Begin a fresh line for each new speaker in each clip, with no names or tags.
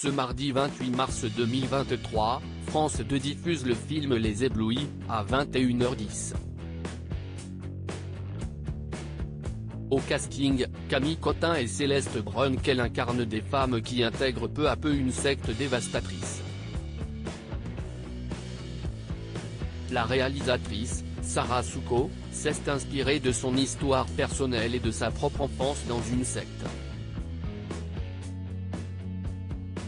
Ce mardi 28 mars 2023, France 2 diffuse le film Les Éblouis, à 21h10. Au casting, Camille Cottin et Céleste Brunkel incarnent des femmes qui intègrent peu à peu une secte dévastatrice. La réalisatrice, Sarah Souko, s'est inspirée de son histoire personnelle et de sa propre enfance dans une secte.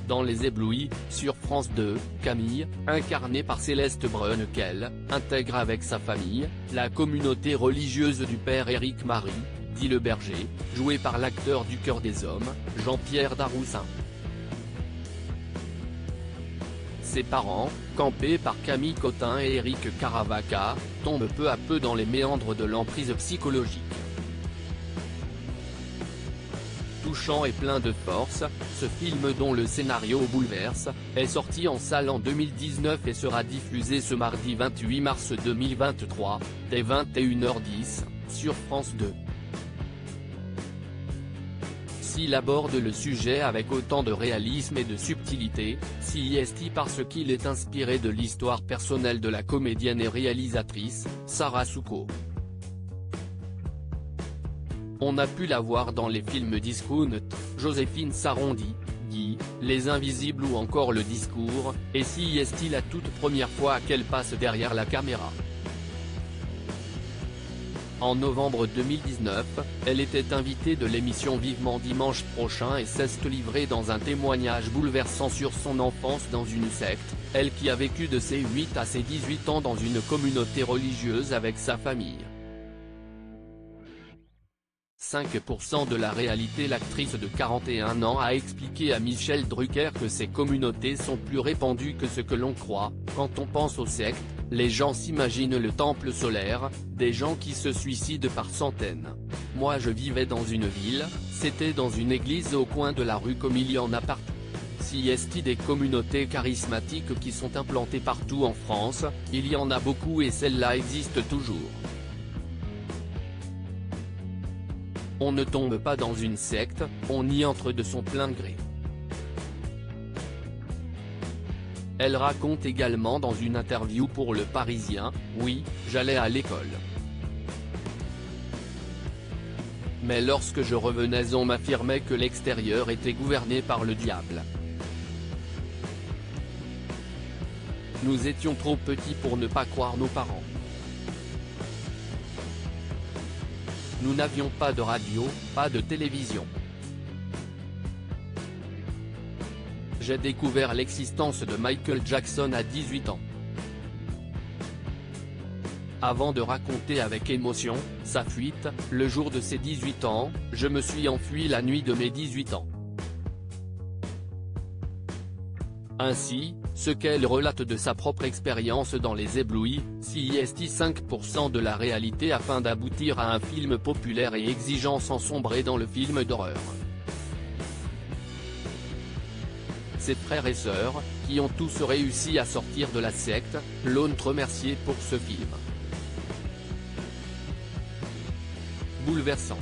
Dans Les Éblouis, sur France 2, Camille, incarnée par Céleste Brunkel, intègre avec sa famille, la communauté religieuse du père Éric Marie, dit le berger, joué par l'acteur du Cœur des Hommes, Jean-Pierre Daroussin. Ses parents, campés par Camille Cottin et Éric Caravaca, tombent peu à peu dans les méandres de l'emprise psychologique. Touchant et plein de force, ce film dont le scénario bouleverse, est sorti en salle en 2019 et sera diffusé ce mardi 28 mars 2023, dès 21h10, sur France 2. S'il aborde le sujet avec autant de réalisme et de subtilité, c'est parce qu'il est inspiré de l'histoire personnelle de la comédienne et réalisatrice, Sarah Souko. On a pu la voir dans les films Discount, Joséphine s'arrondit, Guy, Les Invisibles ou encore Le Discours, et c'est la toute première fois qu'elle passe derrière la caméra. En novembre 2019, elle était invitée de l'émission Vivement Dimanche prochain et s'est livrée dans un témoignage bouleversant sur son enfance dans une secte, elle qui a vécu de ses 8 à ses 18 ans dans une communauté religieuse avec sa famille. 5% de la réalité. L'actrice de 41 ans a expliqué à Michel Drucker que ces communautés sont plus répandues que ce que l'on croit. Quand on pense aux sectes, les gens s'imaginent le temple solaire, des gens qui se suicident par centaines. Moi je vivais dans une ville, c'était dans une église au coin de la rue comme il y en a partout. C'est des communautés charismatiques qui sont implantées partout en France, il y en a beaucoup et celle-là existe toujours. On ne tombe pas dans une secte, on y entre de son plein gré. Elle raconte également dans une interview pour Le Parisien, « Oui, j'allais à l'école. Mais lorsque je revenais on m'affirmait que l'extérieur était gouverné par le diable. Nous étions trop petits pour ne pas croire nos parents. Nous n'avions pas de radio, pas de télévision. J'ai découvert l'existence de Michael Jackson à 18 ans. Avant de raconter avec émotion sa fuite, le jour de ses 18 ans, je me suis enfui la nuit de mes 18 ans. Ainsi, ce qu'elle relate de sa propre expérience dans Les Éblouis, c'est 5% de la réalité afin d'aboutir à un film populaire et exigeant sans sombrer dans le film d'horreur. Ses frères et sœurs, qui ont tous réussi à sortir de la secte, l'ont remercié pour ce film. Bouleversant.